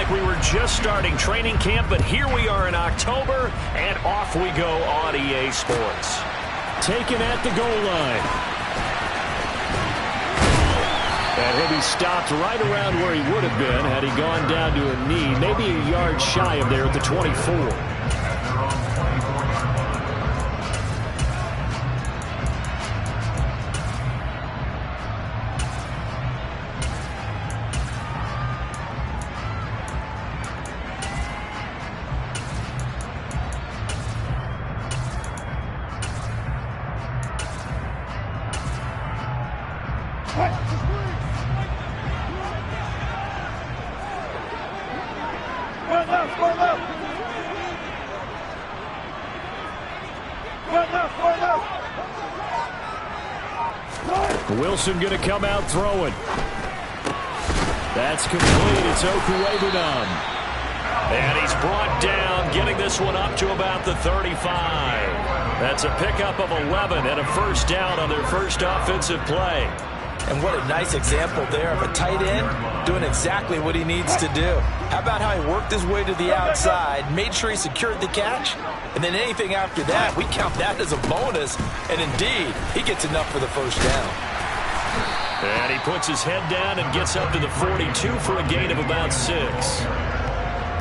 like we were just starting training camp, but here we are in October, and off we go on EA Sports. Taken at the goal line. And he'll be stopped right around where he would have been had he gone down to a knee, maybe a yard shy of there at the 24. Wilson going to come out throwing. That's complete. It's Okuwebunam. And he's brought down, getting this one up to about the 35. That's a pickup of 11 and a first down on their first offensive play. And what a nice example there of a tight end doing exactly what he needs to do. How about how he worked his way to the outside, made sure he secured the catch, and then anything after that, we count that as a bonus. And indeed, he gets enough for the first down. And he puts his head down and gets up to the 42 for a gain of about 6.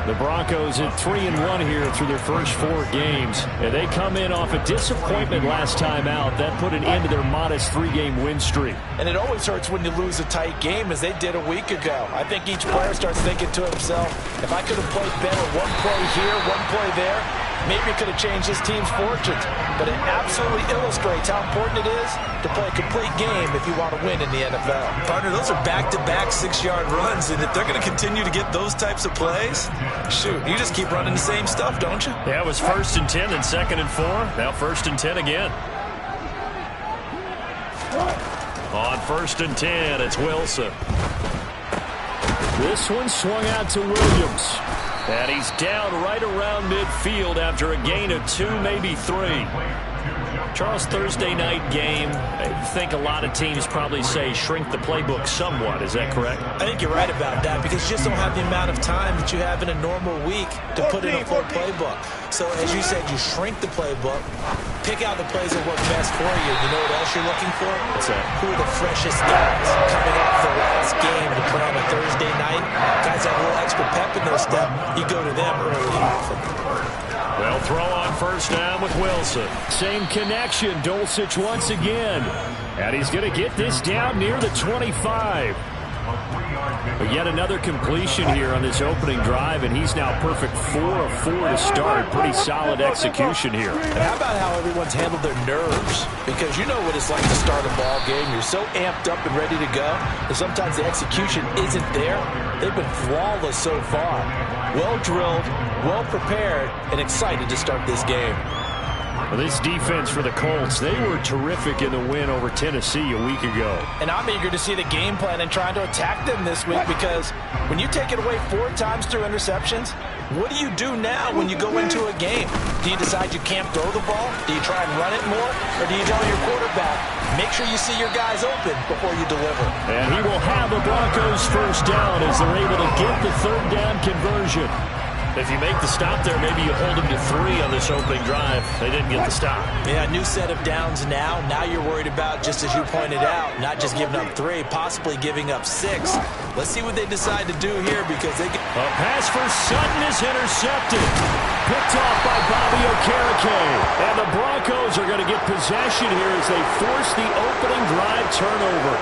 The Broncos at 3-1 here through their first 4 games. And they come in off a disappointment last time out. That put an end to their modest 3-game win streak. And it always hurts when you lose a tight game, as they did a week ago. I think each player starts thinking to himself, if I could have played better one play here, one play there, maybe it could have changed this team's fortunes. But it absolutely illustrates how important it is to play a complete game if you want to win in the NFL. Partner, those are back-to-back 6-yard runs, and if they're going to continue to get those types of plays, shoot, you just keep running the same stuff, don't you? Yeah, it was 1st and 10 and 2nd and 4. Now 1st and 10 again. On 1st and 10, it's Wilson. This one swung out to Williams. And he's down right around midfield after a gain of 2, maybe 3. Charles, Thursday night game, I think a lot of teams probably say shrink the playbook somewhat. Is that correct? I think you're right about that, because you just don't have the amount of time that you have in a normal week to put in a full playbook. So as you said, you shrink the playbook, pick out the plays that work best for you. You know what else you're looking for? What's that? Who are the freshest guys coming off the last game to play on a Thursday night? Guys have a little extra pep in their step. You go to them early often. Well, throw on first down with Wilson. Same connection. Dulcich once again. And he's going to get this down near the 25. But yet another completion here on this opening drive, and he's now perfect 4 of 4 to start. Pretty solid execution here. And how about how everyone's handled their nerves? Because you know what it's like to start a ball game. You're so amped up and ready to go, and sometimes the execution isn't there. They've been flawless so far. Well drilled, well prepared, and excited to start this game. Well, this defense for the Colts, they were terrific in the win over Tennessee a week ago. And I'm eager to see the game plan and trying to attack them this week, because when you take it away 4 times through interceptions, what do you do now when you go into a game? Do you decide you can't throw the ball? Do you try and run it more? Or do you tell your quarterback, make sure you see your guys open before you deliver? And he will have the Broncos first down as they're able to get the 3rd down conversion. If you make the stop there, maybe you hold them to 3 on this opening drive. They didn't get the stop. Yeah, new set of downs now. Now you're worried about, just as you pointed out, not just giving up 3, possibly giving up 6. Let's see what they decide to do here, because they get... A pass for Sutton is intercepted. Picked off by Bobby Okereke. And the Broncos are going to get possession here as they force the opening drive turnover.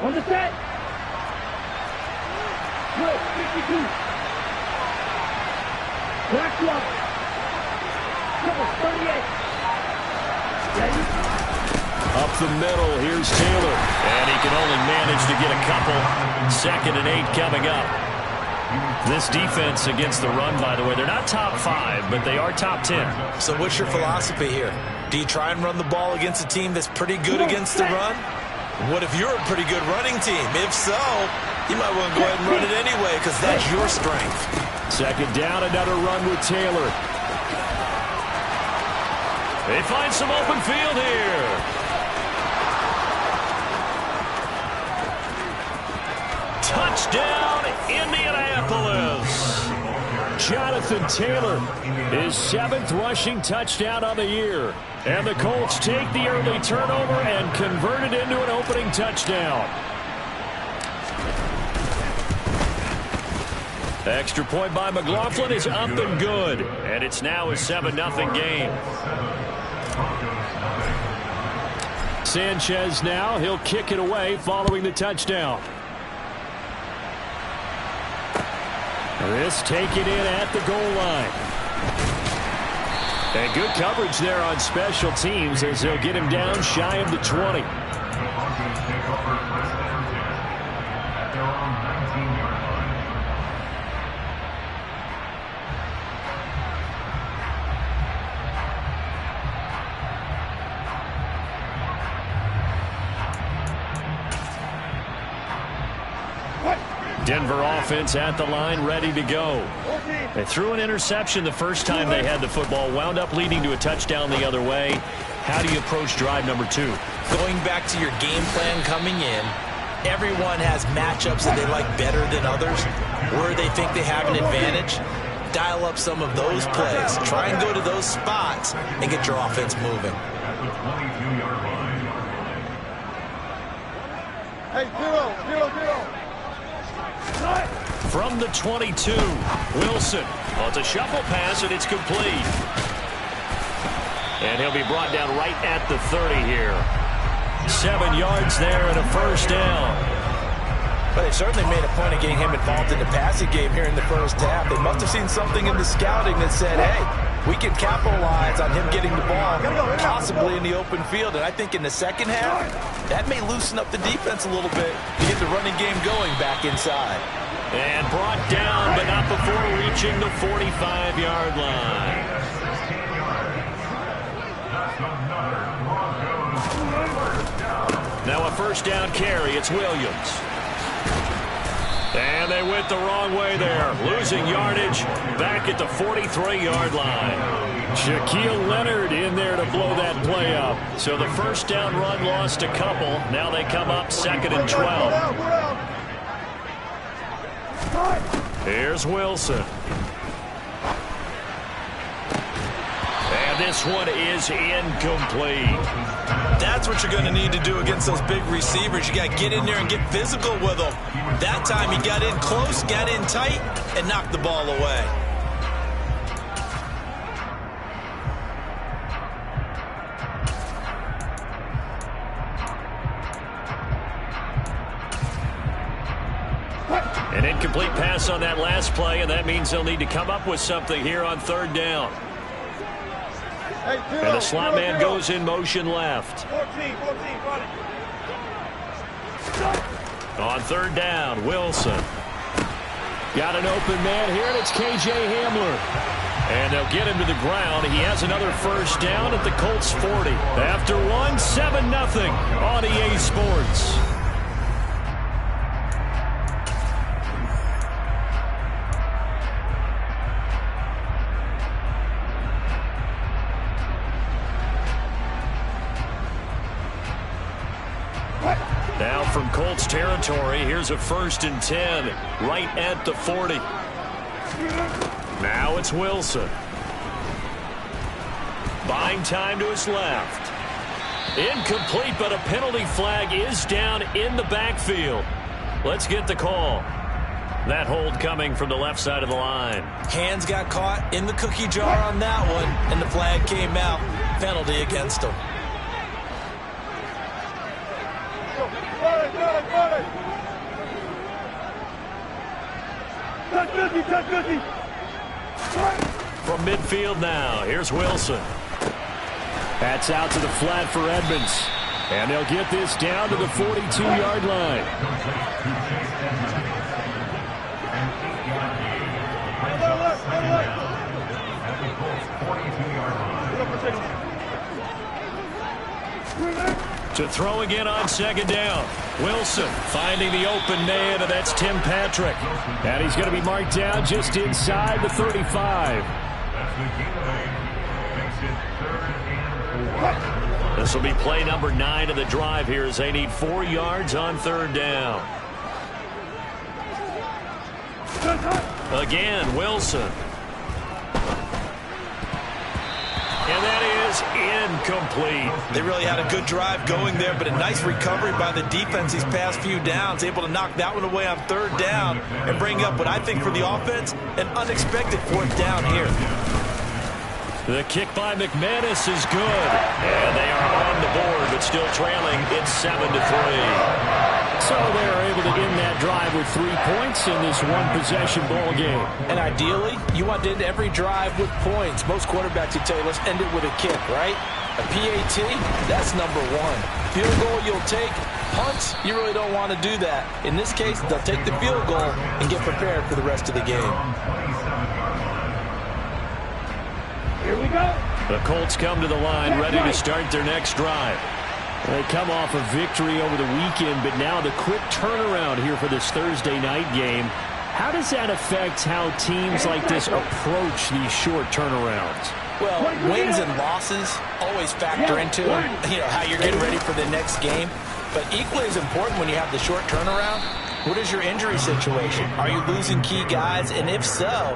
On the set. Good, 52. Black one. Double, 38. Ready? Up the middle, here's Taylor. And he can only manage to get a couple. 2nd and 8 coming up. This defense against the run, by the way, they're not top 5, but they are top 10. So what's your philosophy here? Do you try and run the ball against a team that's pretty good against the run? What if you're a pretty good running team? If so, you might want to go ahead and run it anyway because that's your strength. Second down, another run with Taylor. They find some open field here. Touchdown, Indianapolis. Jonathan Taylor, his 7th rushing touchdown on the year. And the Colts take the early turnover and convert it into an opening touchdown. Extra point by McLaughlin is up and good. And it's now a 7-0 game. Sanchez now, he'll kick it away following the touchdown. This taken in at the goal line. And good coverage there on special teams as they'll get him down shy of the 20. Denver offense at the line, ready to go. They threw an interception the first time they had the football, wound up leading to a touchdown the other way. How do you approach drive number 2? Going back to your game plan coming in, everyone has matchups that they like better than others, where they think they have an advantage. Dial up some of those plays. Try and go to those spots and get your offense moving. Hey, 0-0-0. From the 22, Wilson. Well, it's a shuffle pass, and it's complete. And he'll be brought down right at the 30 here. 7 yards there and a first down. But they certainly made a point of getting him involved in the passing game here in the first half. They must have seen something in the scouting that said, hey, we can capitalize on him getting the ball possibly in the open field. And I think in the second half, that may loosen up the defense a little bit to get the running game going back inside. And brought down, but not before reaching the 45-yard line. Now a first down carry. It's Williams. And they went the wrong way there. Losing yardage back at the 43-yard line. Shaquille Leonard in there to blow that play up. So the first down run lost a couple. Now they come up 2nd and 12. Here's Wilson. And this one is incomplete. That's what you're going to need to do against those big receivers. You got to get in there and get physical with them. That time he got in close, got in tight, and knocked the ball away. An incomplete pass on that last play, and that means they'll need to come up with something here on 3rd down. And the slot man goes in motion left. 14, run it. On 3rd down, Wilson. Got an open man here, and it's K.J. Hamler. And they'll get him to the ground. He has another first down at the Colts 40. After one, 7-0 on EA Sports. Now from Colts territory, here's a 1st and 10 right at the 40. Now it's Wilson. Buying time to his left. Incomplete, but a penalty flag is down in the backfield. Let's get the call. That hold coming from the left side of the line. Hands got caught in the cookie jar on that one, and the flag came out. Penalty against him. From midfield now, here's Wilson. That's out to the flat for Edmonds. And they'll get this down to the 42-yard line. To throw again on second down. Wilson finding the open man, and that's Tim Patrick. And he's going to be marked down just inside the 35. This will be play number 9 of the drive here as they need 4 yards on third down. Again, Wilson. And that is incomplete. They really had a good drive going there, but a nice recovery by the defense these past few downs, able to knock that one away on third down and bring up what I think for the offense, an unexpected fourth down here. The kick by McManus is good. And they are on the board, but still trailing. It's 7-3. So they are able to end that drive with 3 points in this one-possession ball game. And ideally, you want to end every drive with points. Most quarterbacks would tell you, let's end it with a kick, right? A PAT, that's number 1. Field goal you'll take. Punts, you really don't want to do that. In this case, they'll take the field goal and get prepared for the rest of the game. Here we go. The Colts come to the line, ready to start their next drive. They come off a victory over the weekend, but now the quick turnaround here for this Thursday night game. How does that affect how teams like this approach these short turnarounds? Well, wins and losses always factor into how you're getting ready for the next game. But equally as important when you have the short turnaround, what is your injury situation? Are you losing key guys? And if so,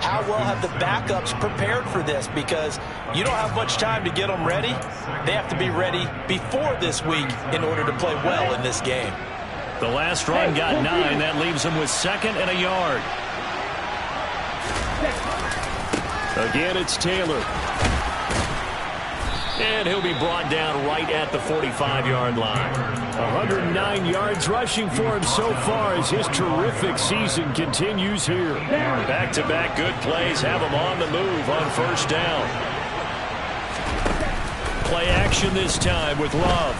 how well have the backups prepared for this? Because you don't have much time to get them ready. They have to be ready before this week in order to play well in this game. The last run got 9. That leaves them with 2nd and a yard. Again, it's Taylor. And he'll be brought down right at the 45-yard line. 109 yards rushing for him so far as his terrific season continues here. Back-to-back good plays have him on the move on first down. Play action this time with Love.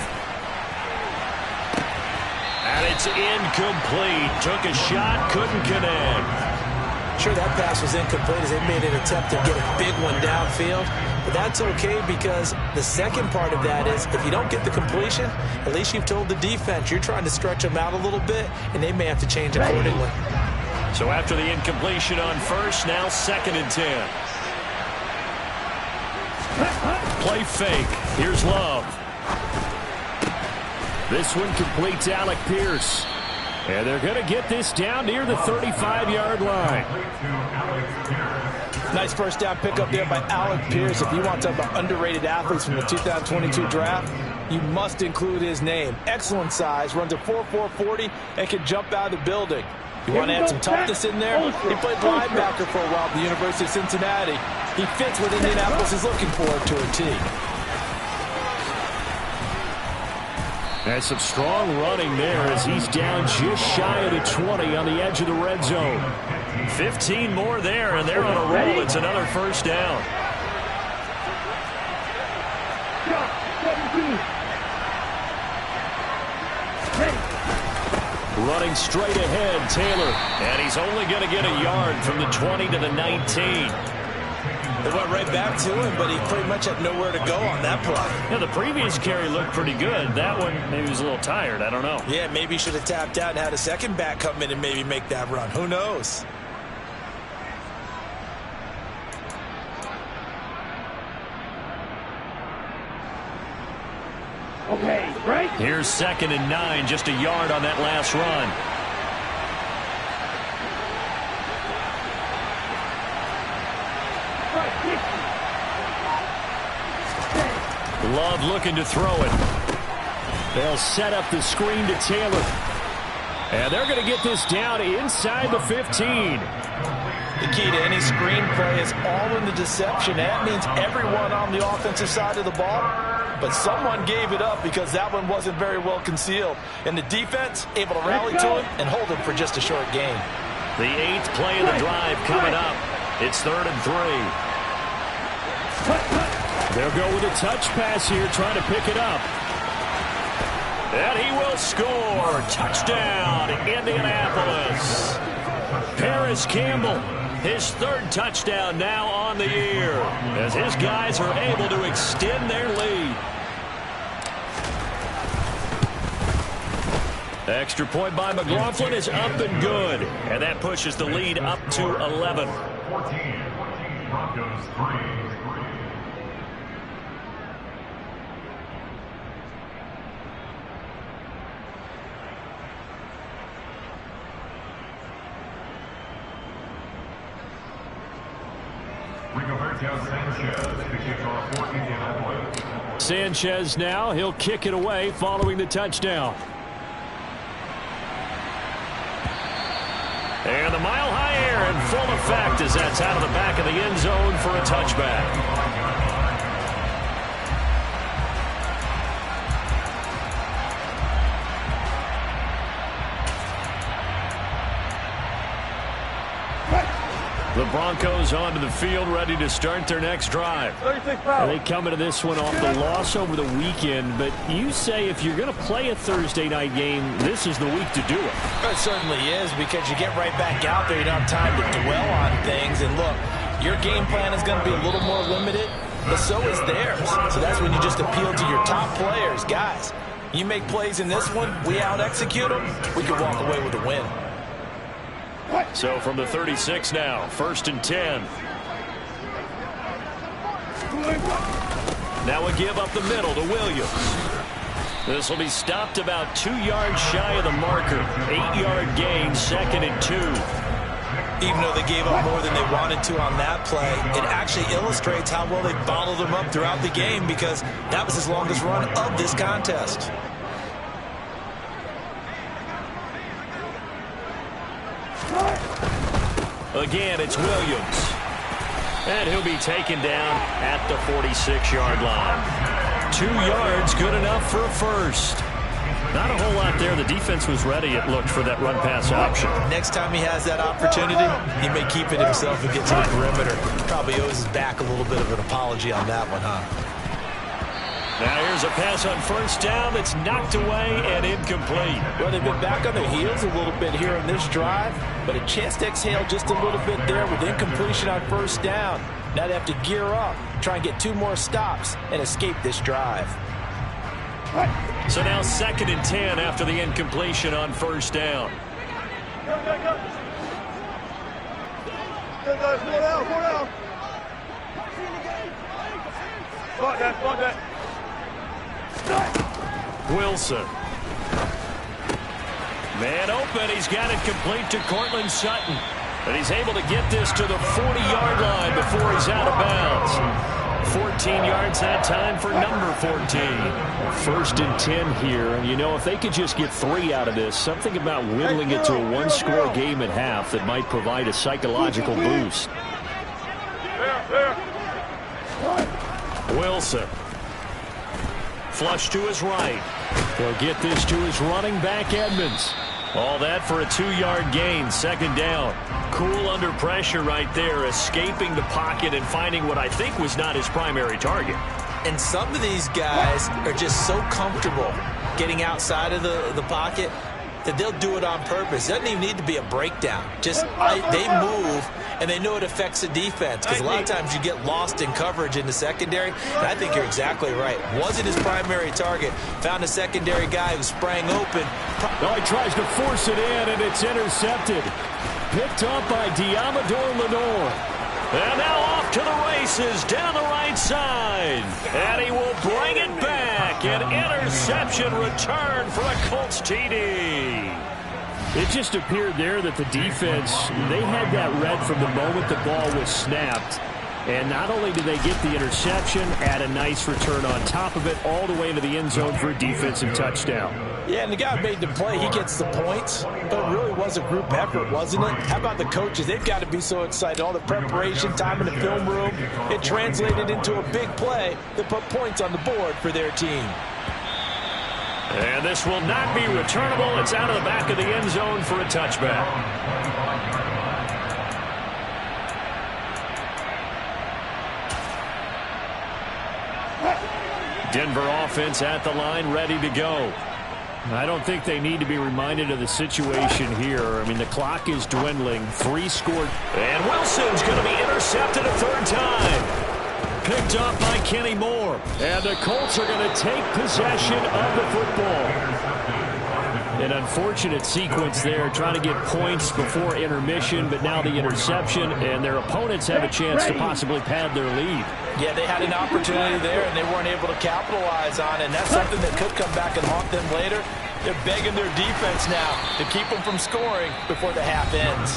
And it's incomplete. Took a shot, couldn't connect. Sure, that pass was incomplete as they made an attempt to get a big one downfield. But that's okay because the second part of that is if you don't get the completion, at least you've told the defense you're trying to stretch them out a little bit, and they may have to change accordingly. So after the incompletion on first, now 2nd and 10. Play fake. Here's Love. This one completes Alec Pierce. And they're going to get this down near the 35-yard line. Nice first down pickup there by Alec Pierce. If you want to talk about underrated athletes from the 2022 draft, you must include his name. Excellent size, runs a 4.4 40, and can jump out of the building. You want to add some toughness in there? He played linebacker for a while at the University of Cincinnati. He fits what Indianapolis is looking for to a T. That's some strong running there as he's down just shy of the 20 on the edge of the red zone. 15 more there, and they're on a roll. It's another first down. Running straight ahead, Taylor. And he's only going to get a yard from the 20 to the 19. They went right back to him, but he pretty much had nowhere to go on that play. Yeah, the previous carry looked pretty good. That one, maybe he was a little tired. I don't know. Yeah, maybe he should have tapped out and had a second back come in and maybe make that run. Who knows? Okay, right? Here's 2nd and 9, just a yard on that last run. Love looking to throw it. They'll set up the screen to Taylor. And they're going to get this down inside the 15. The key to any screen play is all in the deception. That means everyone on the offensive side of the ball. But someone gave it up because that one wasn't very well concealed. And the defense able to rally to him and hold him for just a short gain. The 8th play of the drive coming up. It's 3rd and 3. They'll go with a touch pass here, trying to pick it up. And he will score. Touchdown, Indianapolis. Paris Campbell His third touchdown now on the year as his guys are able to extend their lead. Extra point by McLaughlin is up and good. And that pushes the lead up to 11. 14, Broncos 3. Sanchez now, he'll kick it away following the touchdown. And the mile-high air in full effect as that's out of the back of the end zone for a touchback. The Broncos onto the field, ready to start their next drive. They come into this one off the loss over the weekend, but you say if you're going to play a Thursday night game, this is the week to do it. It certainly is, because you get right back out there. You don't have time to dwell on things. And look, your game plan is going to be a little more limited, but so is theirs. So that's when you just appeal to your top players. Guys, you make plays in this one, we out-execute them, we can walk away with a win. So from the 36 now, 1st and 10. Now a give up the middle to Williams. This will be stopped about 2 yards shy of the marker. 8-yard gain, 2nd and 2. Even though they gave up more than they wanted to on that play, it actually illustrates how well they bottled them up throughout the game, because that was his longest run of this contest. Again, it's Williams. And he'll be taken down at the 46-yard line. 2 yards, good enough for a first. Not a whole lot there. The defense was ready, it looked, for that run-pass option. Next time he has that opportunity, he may keep it himself and get to the perimeter. Probably owes his back a little bit of an apology on that one, huh? Now here's a pass on 1st down that's knocked away and incomplete. Well, they've been back on their heels a little bit here in this drive, but a chance to exhale just a little bit there with incompletion on 1st down. Now they have to gear up, try and get 2 more stops, and escape this drive. So now 2nd and 10 after the incompletion on 1st down. Wilson. Man open. He's got it complete to Cortland Sutton. And he's able to get this to the 40-yard line before he's out of bounds. 14 yards that time for number 14. 1st and 10 here. And, you know, if they could just get 3 out of this, something about whittling it to a 1-score game at half that might provide a psychological boost. Wilson. Flush to his right. He'll get this to his running back, Edmonds. All that for a 2-yard gain, 2nd down. Cool under pressure right there, escaping the pocket and finding what I think was not his primary target. And some of these guys are just so comfortable getting outside of the pocket that they'll do it on purpose. It doesn't even need to be a breakdown. Just they move, and they know it affects the defense, because a lot of times you get lost in coverage in the secondary, and I think you're exactly right. Wasn't his primary target. Found a secondary guy who sprang open. Oh, he tries to force it in, and it's intercepted. Picked up by Diamador Lenore. And now off to the races down the right side. And he will bring it back. An interception return for a Colts TD. It just appeared there that the defense, they had that read from the moment the ball was snapped. And not only did they get the interception, add a nice return on top of it, all the way into the end zone for a defensive touchdown. Yeah, and the guy made the play. He gets the points. But it really was a group effort, wasn't it? How about the coaches? They've got to be so excited. All the preparation time in the film room, it translated into a big play that put points on the board for their team. And this will not be returnable. It's out of the back of the end zone for a touchback. Denver offense at the line, ready to go. I don't think they need to be reminded of the situation here. I mean, the clock is dwindling. 3 scored. And Wilson's going to be intercepted a third time. Picked up by Kenny Moore. And the Colts are going to take possession of the football. An unfortunate sequence there, trying to get points before intermission, but now the interception, and their opponents have a chance to possibly pad their lead. Yeah, they had an opportunity there, and they weren't able to capitalize on it, and that's something that could come back and haunt them later. They're begging their defense now to keep them from scoring before the half ends.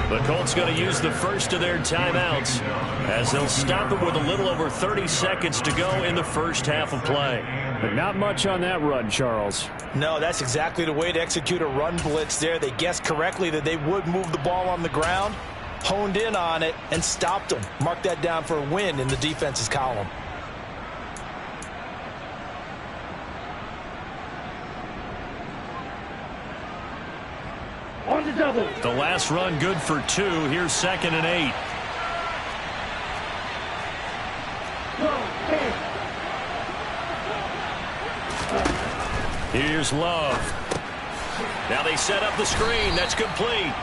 The Colts going to use the first of their timeouts as they'll stop it with a little over 30 seconds to go in the first half of play. But not much on that run, Charles. No, that's exactly the way to execute a run blitz there. They guessed correctly that they would move the ball on the ground, honed in on it, and stopped them. Mark that down for a win in the defense's column. On the double. The last run good for 2. Here's 2nd and 8. Here's Love. Now they set up the screen. That's complete.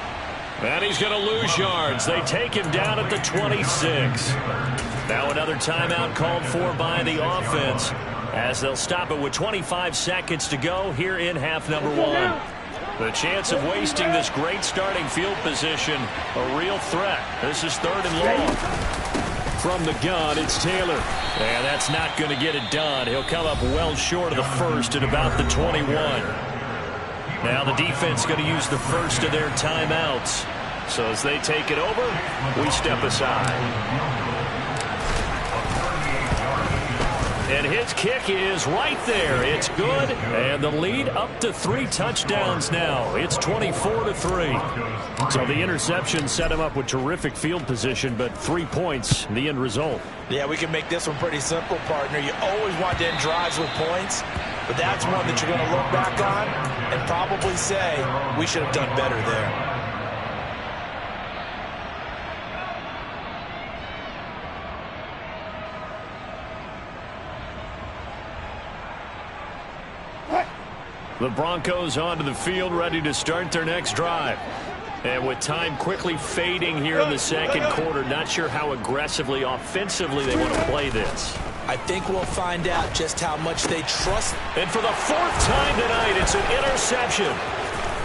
And he's going to lose yards. They take him down at the 26. Now another timeout called for by the offense as they'll stop it with 25 seconds to go here in half number 1. The chance of wasting this great starting field position, a real threat. This is 3rd and long. From the gun, it's Taylor. And that's not going to get it done. He'll come up well short of the first at about the 21. Now the defense going to use the first of their timeouts. So as they take it over, we step aside. And his kick is right there. It's good. And the lead up to 3 touchdowns now. It's 24-3. So the interception set him up with terrific field position, but 3 points, the end result. Yeah, we can make this one pretty simple, partner. You always want to end drives with points, but that's one that you're going to look back on and probably say, we should have done better there. The Broncos onto the field, ready to start their next drive. And with time quickly fading here in the second quarter, not sure how aggressively, offensively they want to play this. I think we'll find out just how much they trust. And for the 4th time tonight, it's an interception.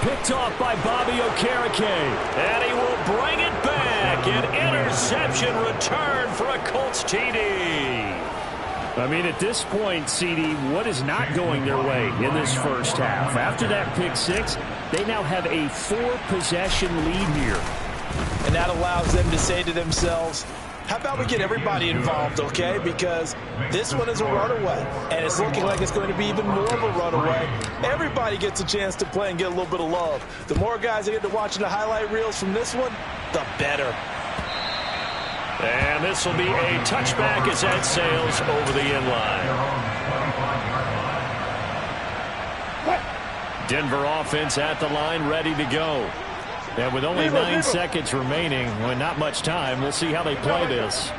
Picked off by Bobby Okereke. And he will bring it back. An interception return for a Colts TD. I mean, at this point, CD, what is not going their way in this first half? After that pick 6, they now have a 4-possession lead here. And that allows them to say to themselves, how about we get everybody involved, okay? Because this one is a runaway, and it's looking like it's going to be even more of a runaway. Everybody gets a chance to play and get a little bit of love. The more guys that get to watching the highlight reels from this one, the better. And this will be a touchback as that sails over the end line. Denver offense at the line, ready to go. And with only 9 seconds remaining, well, not much time, we'll see how they play this.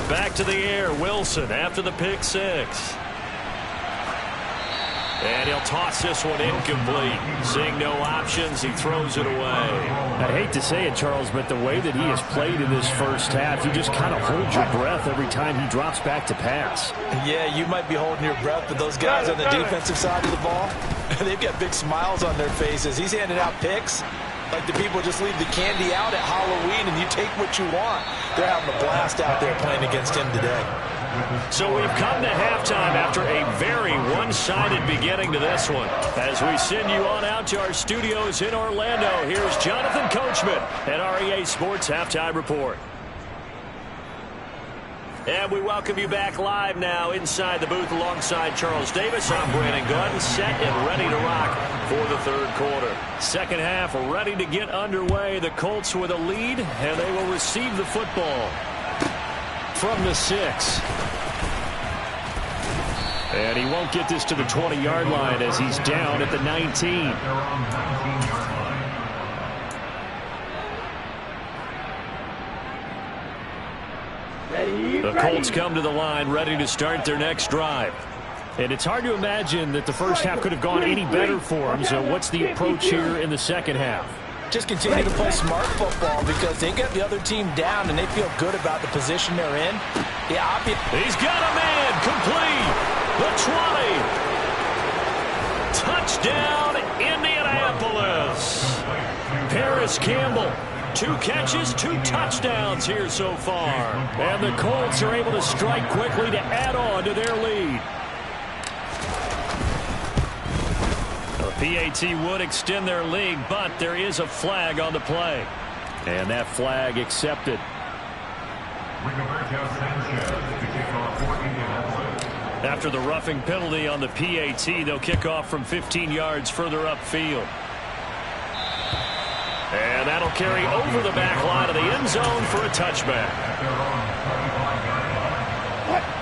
Back to the air, Wilson after the pick 6. And he'll toss this one incomplete. Seeing no options, he throws it away. I hate to say it, Charles, but the way that he has played in this first half, you just kind of hold your breath every time he drops back to pass. Yeah, you might be holding your breath, but those guys on the defensive side of the ball, they've got big smiles on their faces. He's handing out picks like the people just leave the candy out at Halloween and you take what you want. They're having a blast out there playing against him today. So we've come to halftime after a very one-sided beginning to this one. As we send you on out to our studios in Orlando, here's Jonathan Coachman at REA Sports Halftime Report. And we welcome you back live now inside the booth alongside Charles Davis. I'm Brandon Gordon, set and ready to rock for the third quarter. Second half ready to get underway. The Colts with a lead, and they will receive the football from the 6. And he won't get this to the 20-yard line as he's down at the 19. The Colts come to the line ready to start their next drive. And it's hard to imagine that the first half could have gone any better for them. So what's the approach here in the second half? Just continue to play smart football because they get the other team down and they feel good about the position they're in. He's got a man complete. The 20. Touchdown, Indianapolis. Paris Campbell. 2 catches, 2 touchdowns here so far. And the Colts are able to strike quickly to add on to their lead. The PAT would extend their lead, but there is a flag on the play. And that flag accepted. After the roughing penalty on the PAT, they'll kick off from 15 yards further upfield. And that'll carry over the back line of the end zone for a touchback.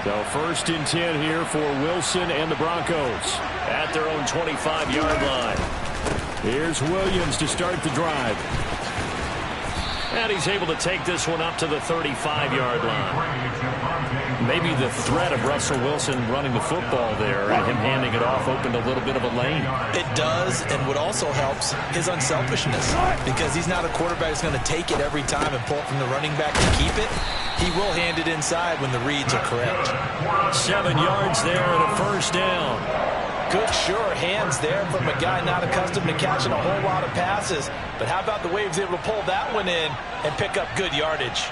So 1st and 10 here for Wilson and the Broncos. At their own 25-yard line. Here's Williams to start the drive. And he's able to take this one up to the 35-yard line. Maybe the threat of Russell Wilson running the football there and him handing it off opened a little bit of a lane. It does, and what also helps, his unselfishness. Because he's not a quarterback who's going to take it every time and pull it from the running back to keep it. He will hand it inside when the reads are correct. 7 yards there and a first down. Good, sure hands there from a guy not accustomed to catching a whole lot of passes. But how about the way he was able to pull that one in and pick up good yardage?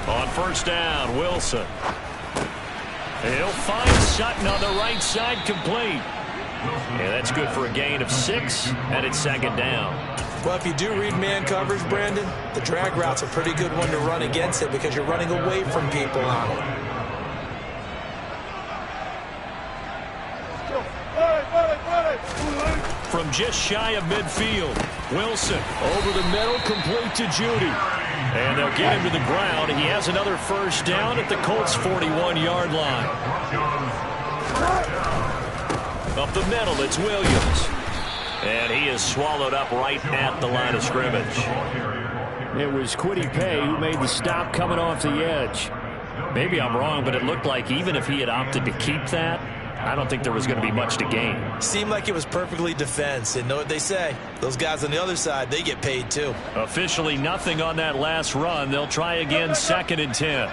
On first down, Wilson. He'll find Sutton on the right side, complete. And that's good for a gain of 6, and it's 2nd down. Well, if you do read man coverage, Brandon, the drag route's a pretty good one to run against it because you're running away from people on it. From just shy of midfield, Wilson over the middle, complete to Judy. And they'll get him to the ground. He has another first down at the Colts' 41-yard line. Up the middle, it's Williams. And he is swallowed up right at the line of scrimmage. It was Kwity Paye who made the stop coming off the edge. Maybe I'm wrong, but it looked like even if he had opted to keep that, I don't think there was going to be much to gain. Seemed like it was perfectly defense. And know what they say. Those guys on the other side, they get paid too. Officially nothing on that last run. They'll try again 2nd and 10.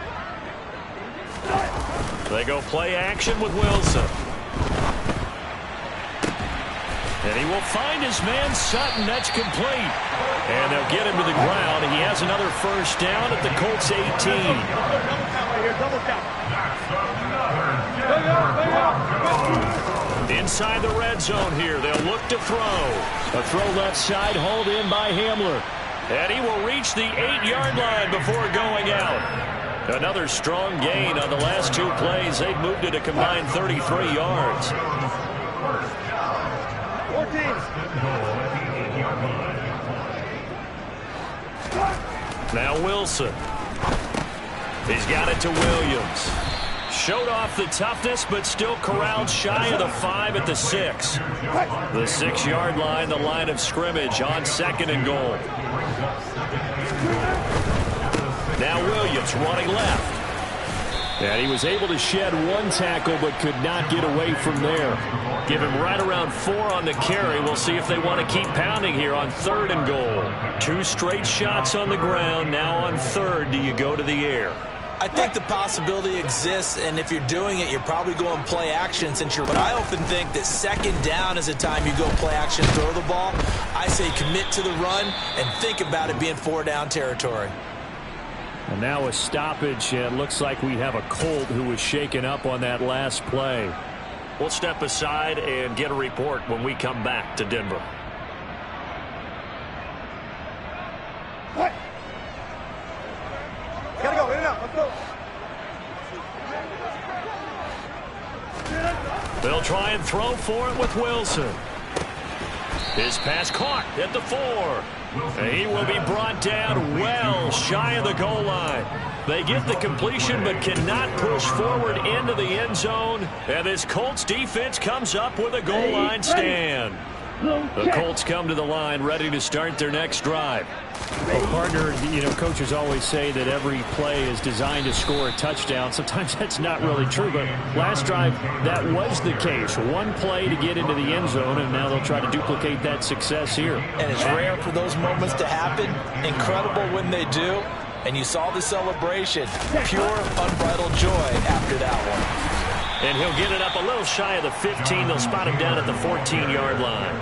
They go play action with Wilson. And he will find his man Sutton. That's complete. And they'll get him to the ground. He has another first down at the Colts 18. Inside the red zone here. They'll look to throw. A throw left side, hauled in by Hamler. And he will reach the 8-yard line before going out. Another strong gain on the last 2 plays. They've moved it a combined 33 yards. Now Wilson. He's got it to Williams. Showed off the toughness, but still corralled shy of the 5 at the 6. The 6-yard line, the line of scrimmage on 2nd and goal. Now Williams running left. And he was able to shed 1 tackle, but could not get away from there. Give him right around 4 on the carry. We'll see if they want to keep pounding here on 3rd and goal. 2 straight shots on the ground. Now on 3rd, do you go to the air? I think the possibility exists, and if you're doing it, you're probably going play action since you're. But I often think that 2nd down is a time you go play action, throw the ball. I say commit to the run and think about it being 4-down territory. And now a stoppage, and looks like we have a Colt who was shaken up on that last play. We'll step aside and get a report when we come back to Denver. What? Gotta go, in and out, let's go. They'll try and throw for it with Wilson. His pass caught at the 4. He will be brought down well shy of the goal line. They get the completion but cannot push forward into the end zone. And this Colts defense comes up with a goal line stand. The Colts come to the line ready to start their next drive. Well, partner, coaches always say that every play is designed to score a touchdown. Sometimes that's not really true, but last drive, that was the case. One play to get into the end zone, and now they'll try to duplicate that success here. And it's rare for those moments to happen. Incredible when they do. And you saw the celebration. Pure, unbridled joy after that one. And he'll get it up a little shy of the 15. They'll spot him down at the 14-yard line.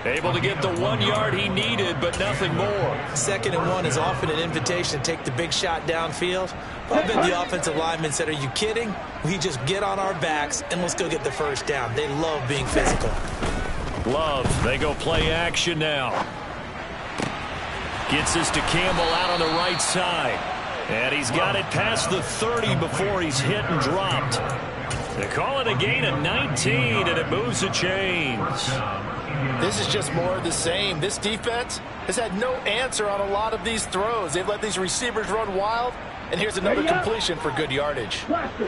Able to get the 1 yard he needed, but nothing more. 2nd and 1 is often an invitation to take the big shot downfield. I bet the offensive lineman said, are you kidding? We just get on our backs and let's go get the first down. They love being physical. Love, they go play action now. Gets this to Campbell out on the right side. And he's got it past the 30 before he's hit and dropped. They call it a gain of 19, and it moves the chains. This is just more of the same. This defense has had no answer on a lot of these throws. They've let these receivers run wild, and here's another completion for good yardage.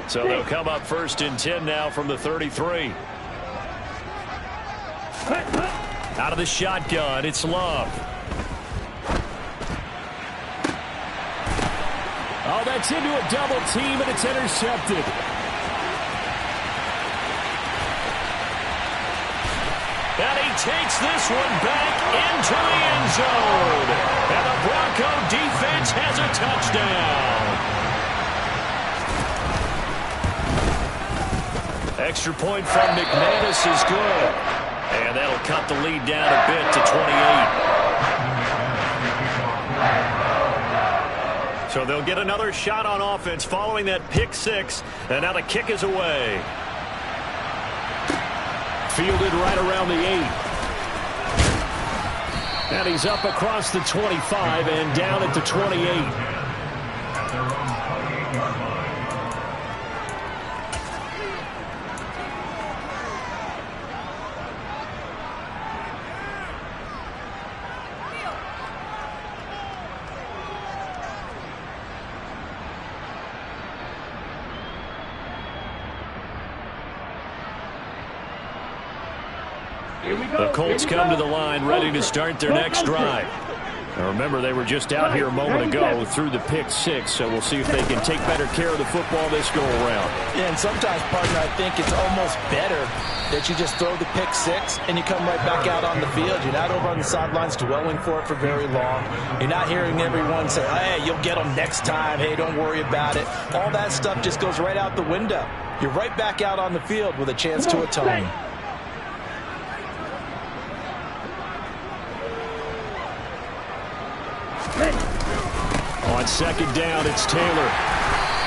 So they'll come up 1st and 10 now from the 33. Out of the shotgun, it's Love. Oh, that's into a double team, and it's intercepted. And he takes this one back into the end zone. And the Bronco defense has a touchdown. Extra point from McManus is good. And that'll cut the lead down a bit to 28. So they'll get another shot on offense following that pick 6. And now the kick is away. Fielded right around the 8. And he's up across the 25 and down at the 28. The Colts come to the line ready to start their next drive. Now remember, they were just out here a moment ago through the pick 6, so we'll see if they can take better care of the football this go-around. Yeah, and sometimes, partner, I think it's almost better that you just throw the pick 6 and you come right back out on the field. You're not over on the sidelines dwelling for it for very long. You're not hearing everyone say, hey, you'll get them next time. Hey, don't worry about it. All that stuff just goes right out the window. You're right back out on the field with a chance to atone. On 2nd down, it's Taylor.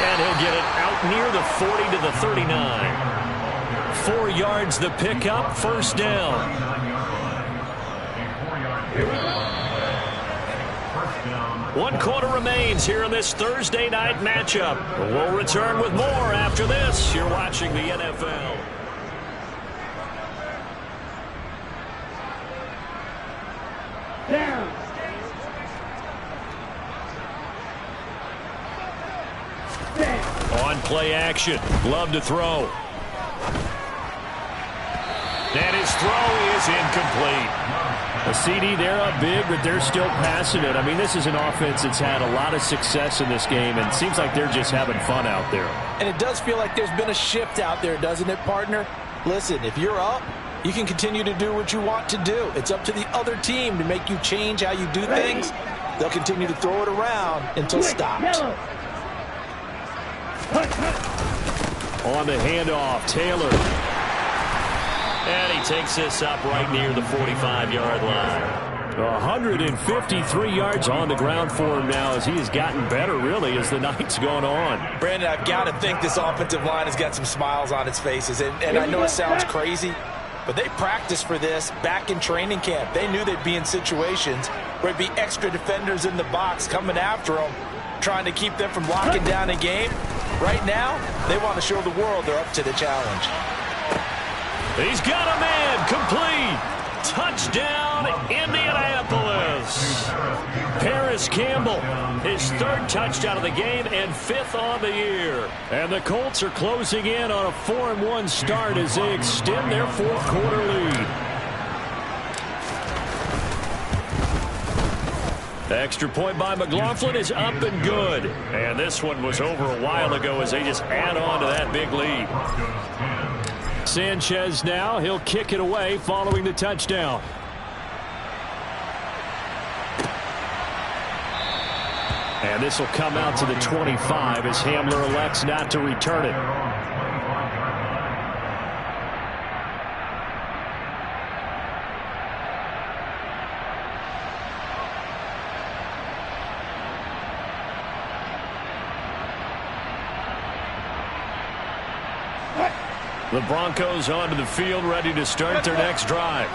And he'll get it out near the 40 to the 39. 4 yards the pickup, 1st down. 1 quarter remains here in this Thursday night matchup. We'll return with more after this. You're watching the NFL. Down. On play action. Love to throw. And his throw is incomplete. A CD, they're up big, but they're still passing it. I mean, this is an offense that's had a lot of success in this game, and it seems like they're just having fun out there. And it does feel like there's been a shift out there, doesn't it, partner? Listen, if you're up, you can continue to do what you want to do. It's up to the other team to make you change how you do things. They'll continue to throw it around until stopped. On the handoff, Taylor. And he takes this up right near the 45-yard line. 153 yards on the ground for him now as he has gotten better, really, as the night's gone on. Brandon, I've got to think this offensive line has got some smiles on its faces. And I know it sounds crazy, but they practiced for this back in training camp. They knew they'd be in situations where there'd be extra defenders in the box coming after them, trying to keep them from locking down a game. Right now, they want to show the world they're up to the challenge. He's got a man, complete. Touchdown, Indianapolis. Paris Campbell, his 3rd touchdown of the game and 5th on the year. And the Colts are closing in on a 4-1 start as they extend their 4th quarter lead. Extra point by McLaughlin is up and good. And this one was over a while ago as they just add on to that big lead. Sanchez now, he'll kick it away following the touchdown. And this will come out to the 25 as Hamler elects not to return it. The Broncos onto the field, ready to start their next drive.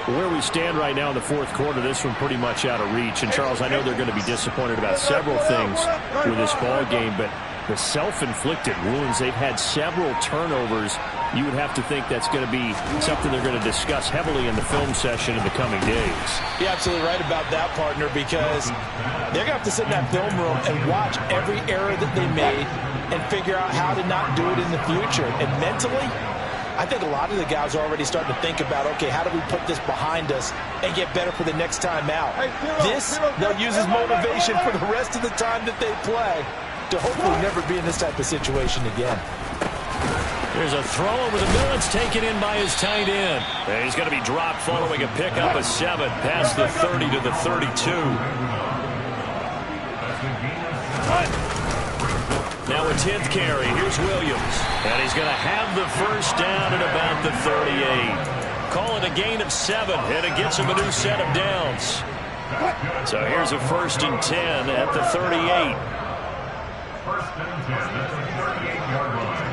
Where we stand right now in the fourth quarter, this one pretty much out of reach. And, Charles, I know they're going to be disappointed about several things with this ball game, but the self-inflicted wounds, they've had several turnovers. You would have to think that's going to be something they're going to discuss heavily in the film session in the coming days. You're absolutely right about that, partner, because they're going to have to sit in that film room and watch every error that they made and figure out how to not do it in the future. And mentally, I think a lot of the guys are already starting to think about, okay, how do we put this behind us and get better for the next time out? This, they'll use as motivation for the rest of the time that they play to hopefully never be in this type of situation again. There's a throw over the middle. It's taken in by his tight end. And he's going to be dropped following a pickup of 7 past the 30 to the 32. Now a 10th carry. Here's Williams. And he's going to have the first down at about the 38. Call it a gain of 7, and it gets him a new set of downs. So here's a 1st and 10 at the 38. First and 10 at the 38-yard line.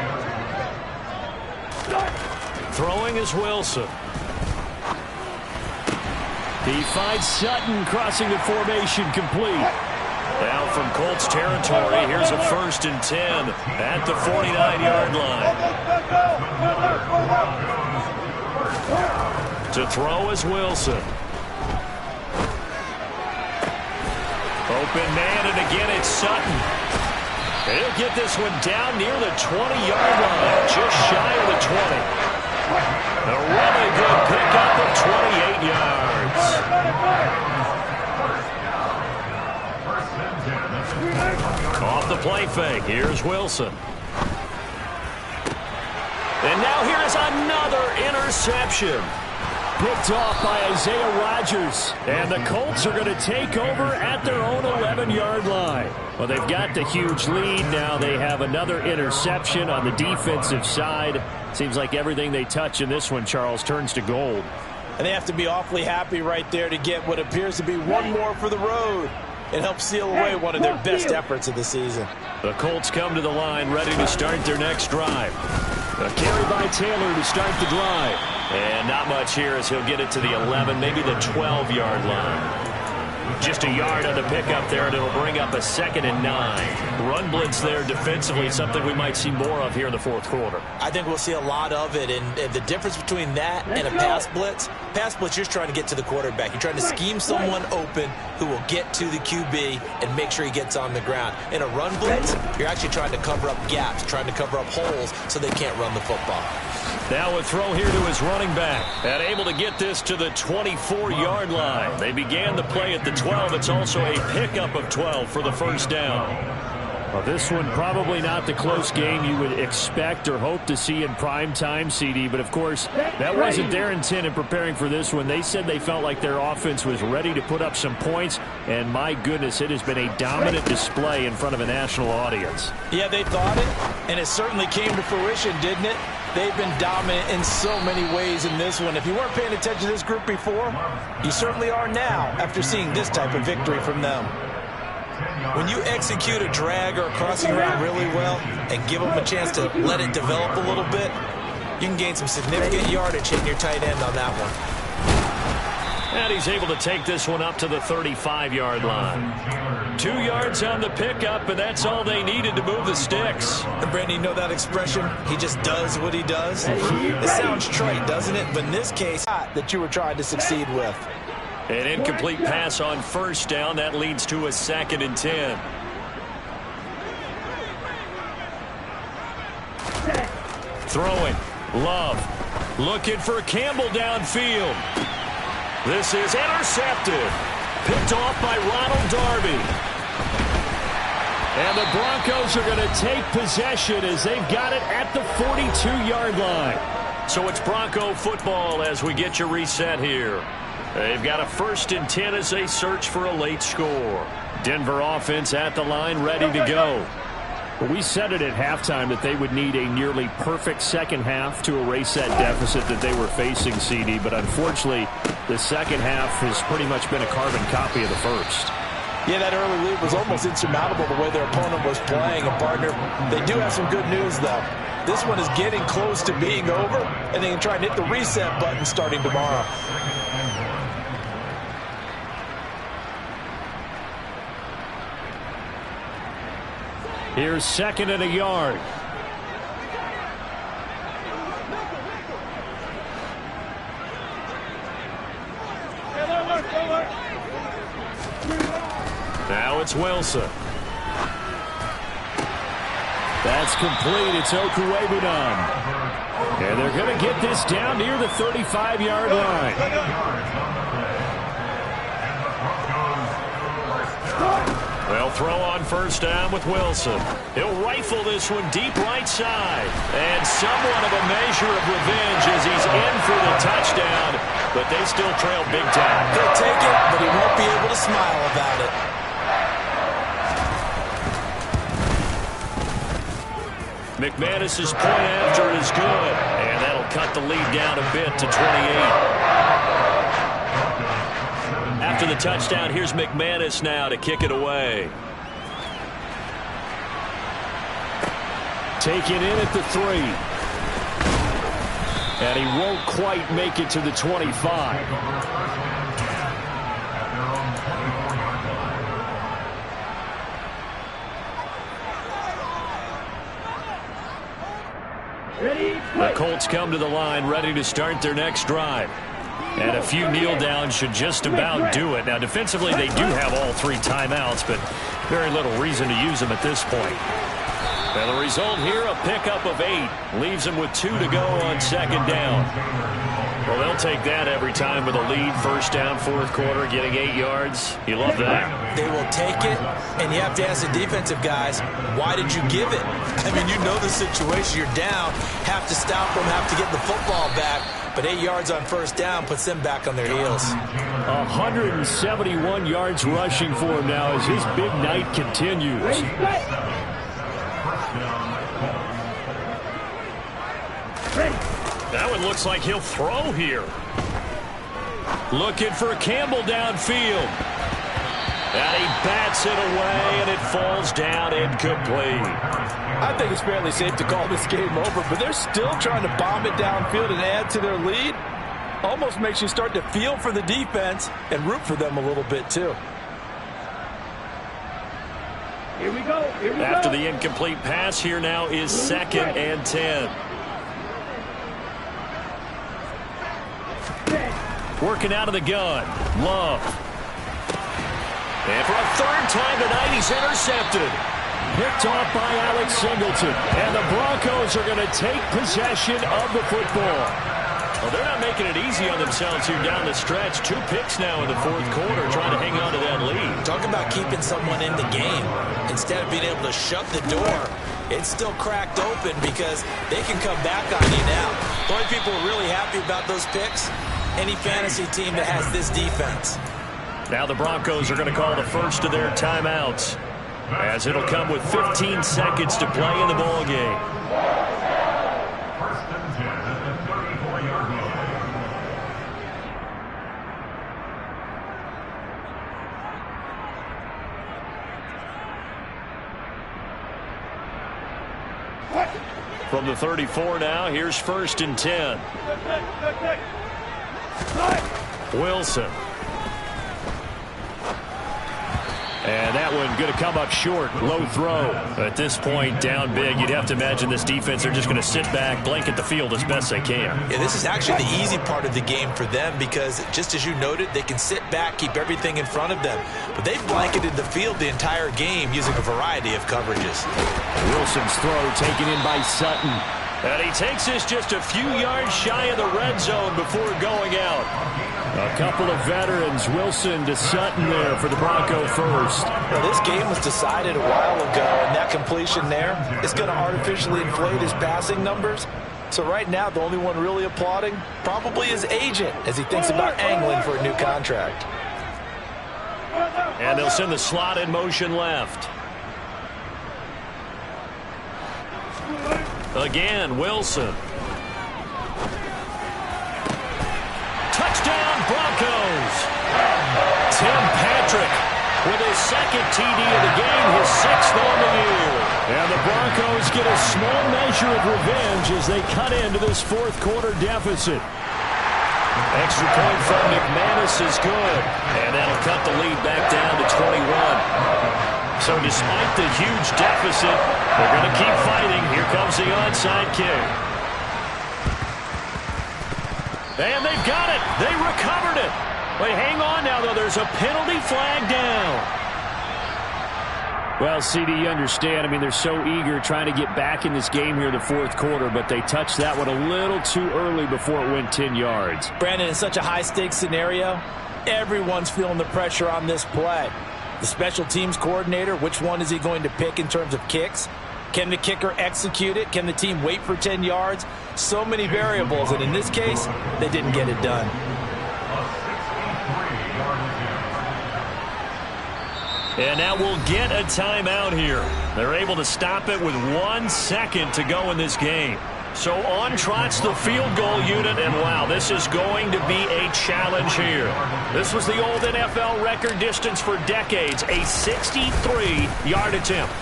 Throwing is Wilson. He finds Sutton crossing the formation complete. Now from Colts territory, here's a 1st and 10 at the 49-yard line. To throw is Wilson. Open man, and again it's Sutton. He'll get this one down near the 20-yard line, just shy of the 20. A really good pickup of 28 yards. Off the play fake, here's Wilson. And now here's another interception. Picked off by Isaiah Rodgers. And the Colts are going to take over at their own 11-yard line. Well, they've got the huge lead. Now they have another interception on the defensive side. Seems like everything they touch in this one, Charles, turns to gold. And they have to be awfully happy right there to get what appears to be one more for the road and help seal away one of their best efforts of the season. The Colts come to the line ready to start their next drive. A carry by Taylor to start the drive. And not much here as he'll get it to the 11, maybe the 12-yard line. Just a yard on the pickup there, and it'll bring up a 2nd and 9. Run blitz there defensively, something we might see more of here in the fourth quarter. I think we'll see a lot of it, and the difference between that and a pass blitz, you're just trying to get to the quarterback. You're trying to scheme someone open who will get to the QB and make sure he gets on the ground. In a run blitz, you're actually trying to cover up gaps, trying to cover up holes so they can't run the football. Now a throw here to his running back, and able to get this to the 24-yard line. They began the play at the 12. It's also a pickup of 12 for the first down. Well, this one probably not the close game you would expect or hope to see in prime time, CD. But, of course, that wasn't their intent in preparing for this one. They said they felt like their offense was ready to put up some points. And, my goodness, it has been a dominant display in front of a national audience. Yeah, they thought it, and it certainly came to fruition, didn't it? They've been dominant in so many ways in this one. If you weren't paying attention to this group before, you certainly are now after seeing this type of victory from them. When you execute a drag or a crossing route really well and give them a chance to let it develop a little bit, you can gain some significant yardage hitting your tight end on that one. And he's able to take this one up to the 35-yard line. 2 yards on the pickup, and that's all they needed to move the sticks. And Brandon, you know that expression? He just does what he does. It sounds trite, doesn't it? But in this case, that you were trying to succeed with. An incomplete pass on first down. That leads to a 2nd and 10. Throwing. Love. Looking for Campbell downfield. This is intercepted. Picked off by Ronald Darby. And the Broncos are going to take possession as they've got it at the 42-yard line. So it's Bronco football as we get you reset here. They've got a 1st and 10 as they search for a late score. Denver offense at the line, ready to go. But we said it at halftime that they would need a nearly perfect second half to erase that deficit that they were facing, CD. But unfortunately, the second half has pretty much been a carbon copy of the first. Yeah, that early lead was almost insurmountable the way their opponent was playing. And, partner, they do have some good news, though. This one is getting close to being over, and they can try and hit the reset button starting tomorrow. Here's 2nd and a yard. Now it's Wilson. That's complete. It's Okuwebunam. And they're going to get this down near the 35-yard line. They'll throw on 1st down with Wilson. He'll rifle this one deep right side. And somewhat of a measure of revenge as he's in for the touchdown. But they still trail big time. He'll take it, but he won't be able to smile about it. McManus's point after is good. And that'll cut the lead down a bit to 28. After the touchdown, here's McManus now to kick it away. Taken in at the 3. And he won't quite make it to the 25. The Colts come to the line ready to start their next drive. And a few kneel downs should just about do it. Now, defensively, they do have all 3 timeouts, but very little reason to use them at this point. And the result here, a pickup of 8. Leaves them with 2 to go on 2nd down. Well, they'll take that every time with a lead. 1st down, 4th quarter, getting 8 yards. You love that. They will take it, and you have to ask the defensive guys, why did you give it? I mean, you know the situation. You're down, have to stop them, have to get the football back. But 8 yards on 1st down puts them back on their heels. 171 yards rushing for him now as his big night continues. That one looks like he'll throw here. Looking for Campbell downfield. And he bats it away, and it falls down incomplete. I think it's fairly safe to call this game over, but they're still trying to bomb it downfield and add to their lead. Almost makes you start to feel for the defense and root for them a little bit, too. Here we go. After the incomplete pass, here now is 2nd and 10. Working out of the gun. Love. And for a 3rd time tonight, he's intercepted. Picked off by Alex Singleton. And the Broncos are going to take possession of the football. Well, they're not making it easy on themselves here down the stretch. 2 picks now in the 4th quarter, trying to hang on to that lead. Talk about keeping someone in the game. Instead of being able to shut the door, it's still cracked open because they can come back on you now. The only people who are really happy about those picks, any fantasy team that has this defense. Now the Broncos are going to call the first of their timeouts, as it'll come with 15 seconds to play in the ball game. 1st and 10 at the 34-yard line. From the 34 now, here's 1st and 10. Wilson. And that one going to come up short. Low throw. At this point, down big, you'd have to imagine this defense, they're just going to sit back, blanket the field as best they can. Yeah, this is actually the easy part of the game for them because, just as you noted, they can sit back, keep everything in front of them. But they've blanketed the field the entire game using a variety of coverages. Wilson's throw taken in by Sutton. And he takes this just a few yards shy of the red zone before going out. A couple of veterans, Wilson to Sutton there for the Bronco first. Well, this game was decided a while ago, and that completion there is going to artificially inflate his passing numbers. So right now, the only one really applauding probably his agent as he thinks about angling for a new contract. And they'll send the slot in motion left. Again, Wilson. Touchdown, Broncos. Tim Patrick with his second TD of the game, his 6th on the year. And the Broncos get a small measure of revenge as they cut into this fourth quarter deficit. Extra point from McManus is good. And that'll cut the lead back down to 21. So despite the huge deficit, they're going to keep fighting. Here comes the onside kick. And they've got it. They recovered it. But hang on now, though. There's a penalty flag down. Well, CD, you understand. I mean, they're so eager trying to get back in this game here in the fourth quarter, but they touched that one a little too early before it went 10 yards. Brandon, in such a high-stakes scenario, everyone's feeling the pressure on this play. The special teams coordinator, which one is he going to pick in terms of kicks? Can the kicker execute it? Can the team wait for 10 yards? So many variables, and in this case, they didn't get it done. And now we'll get a timeout here. They're able to stop it with 1 second to go in this game. So on trots the field goal unit, and wow, this is going to be a challenge here. This was the old NFL record distance for decades, a 63-yard attempt.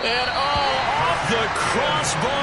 And off the crossbar